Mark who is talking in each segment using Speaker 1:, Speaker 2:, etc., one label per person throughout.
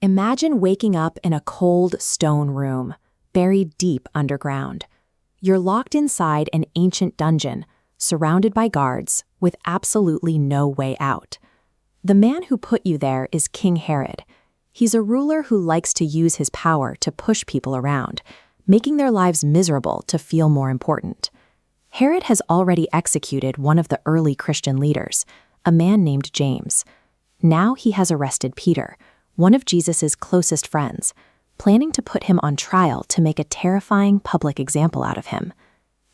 Speaker 1: Imagine waking up in a cold stone room, buried deep underground. You're locked inside an ancient dungeon, surrounded by guards, with absolutely no way out. The man who put you there is King Herod. He's a ruler who likes to use his power to push people around, making their lives miserable to feel more important. Herod has already executed one of the early Christian leaders, a man named James. Now he has arrested Peter, one of Jesus' closest friends, planning to put him on trial to make a terrifying public example out of him.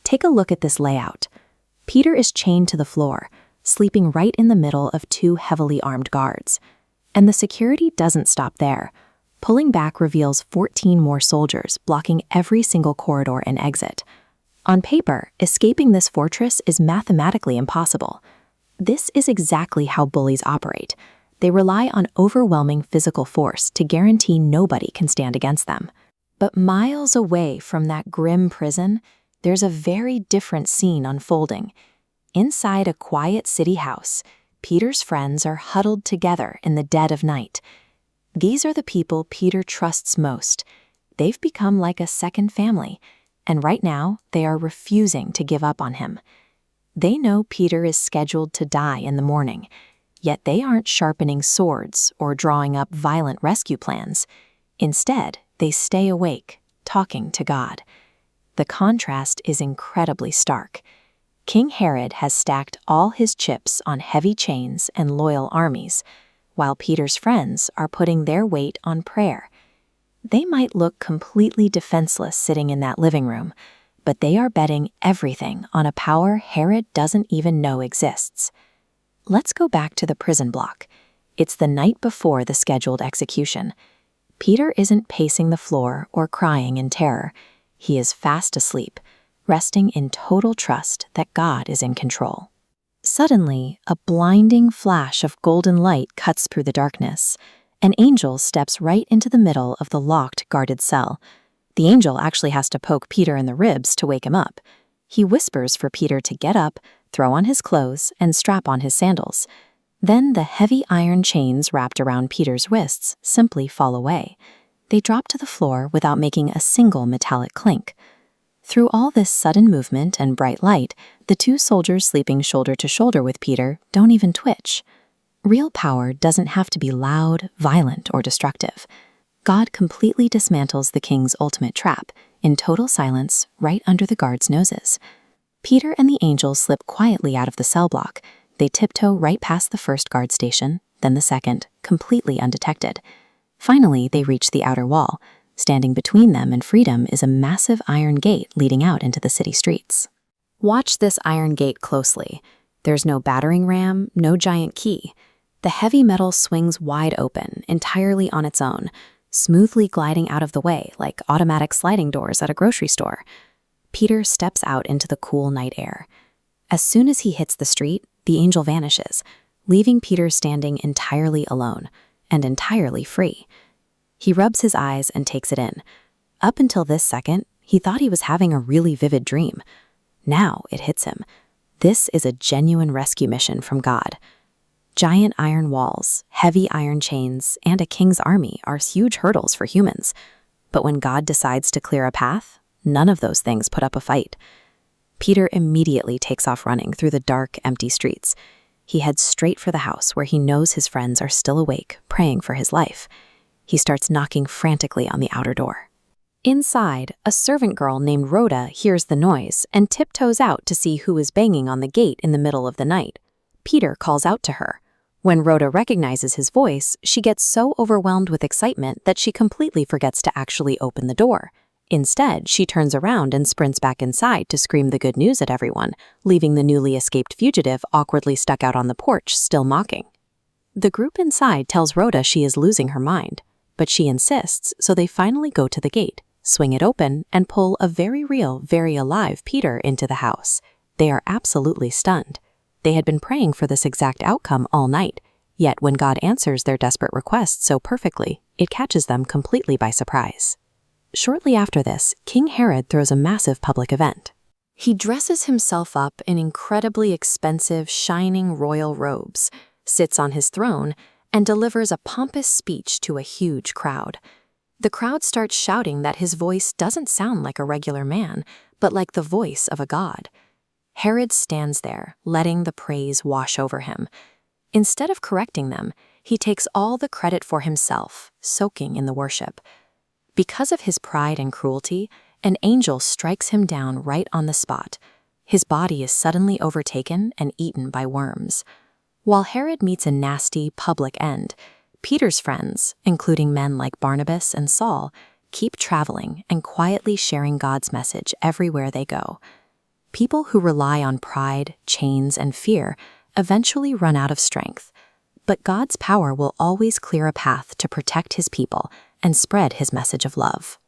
Speaker 1: Take a look at this layout. Peter is chained to the floor, sleeping right in the middle of two heavily armed guards. And the security doesn't stop there. Pulling back reveals 14 more soldiers blocking every single corridor and exit. On paper, escaping this fortress is mathematically impossible. This is exactly how bullies operate. They rely on overwhelming physical force to guarantee nobody can stand against them. But miles away from that grim prison, there's a very different scene unfolding. Inside a quiet city house, Peter's friends are huddled together in the dead of night. These are the people Peter trusts most. They've become like a second family, and right now they are refusing to give up on him. They know Peter is scheduled to die in the morning, yet they aren't sharpening swords or drawing up violent rescue plans. Instead, they stay awake, talking to God. The contrast is incredibly stark. King Herod has stacked all his chips on heavy chains and loyal armies, while Peter's friends are putting their weight on prayer. They might look completely defenseless sitting in that living room, but they are betting everything on a power Herod doesn't even know exists. Let's go back to the prison block. It's the night before the scheduled execution. Peter isn't pacing the floor or crying in terror. He is fast asleep, resting in total trust that God is in control. Suddenly, a blinding flash of golden light cuts through the darkness. An angel steps right into the middle of the locked, guarded cell. The angel actually has to poke Peter in the ribs to wake him up. He whispers for Peter to get up, throw on his clothes, and strap on his sandals. Then the heavy iron chains wrapped around Peter's wrists simply fall away. They drop to the floor without making a single metallic clink. Through all this sudden movement and bright light, the two soldiers sleeping shoulder to shoulder with Peter don't even twitch. Real power doesn't have to be loud, violent, or destructive. God completely dismantles the king's ultimate trap, in total silence, right under the guards' noses. Peter and the angel slip quietly out of the cell block. They tiptoe right past the first guard station, then the second, completely undetected. Finally, they reach the outer wall. Standing between them and freedom is a massive iron gate leading out into the city streets. Watch this iron gate closely. There's no battering ram, no giant key. The heavy metal swings wide open, entirely on its own, smoothly gliding out of the way like automatic sliding doors at a grocery store. Peter steps out into the cool night air. As soon as he hits the street, the angel vanishes, leaving Peter standing entirely alone and entirely free. He rubs his eyes and takes it in. Up until this second, he thought he was having a really vivid dream. Now it hits him. This is a genuine rescue mission from God. Giant iron walls, heavy iron chains, and a king's army are huge hurdles for humans. But when God decides to clear a path, none of those things put up a fight. Peter immediately takes off running through the dark, empty streets. He heads straight for the house where he knows his friends are still awake, praying for his life. He starts knocking frantically on the outer door. Inside, a servant girl named Rhoda hears the noise and tiptoes out to see who is banging on the gate in the middle of the night. Peter calls out to her. When Rhoda recognizes his voice, she gets so overwhelmed with excitement that she completely forgets to actually open the door. Instead, she turns around and sprints back inside to scream the good news at everyone, leaving the newly escaped fugitive awkwardly stuck out on the porch, still mocking. The group inside tells Rhoda she is losing her mind, but she insists, so they finally go to the gate, swing it open, and pull a very real, very alive Peter into the house. They are absolutely stunned. They had been praying for this exact outcome all night, yet when God answers their desperate request so perfectly, it catches them completely by surprise. Shortly after this, King Herod throws a massive public event. He dresses himself up in incredibly expensive, shining royal robes, sits on his throne, and delivers a pompous speech to a huge crowd. The crowd starts shouting that his voice doesn't sound like a regular man, but like the voice of a god. Herod stands there, letting the praise wash over him. Instead of correcting them, he takes all the credit for himself, soaking in the worship. Because of his pride and cruelty, an angel strikes him down right on the spot. His body is suddenly overtaken and eaten by worms. While Herod meets a nasty, public end, Peter's friends, including men like Barnabas and Saul, keep traveling and quietly sharing God's message everywhere they go. People who rely on pride, chains, and fear eventually run out of strength, but God's power will always clear a path to protect his people and spread his message of love.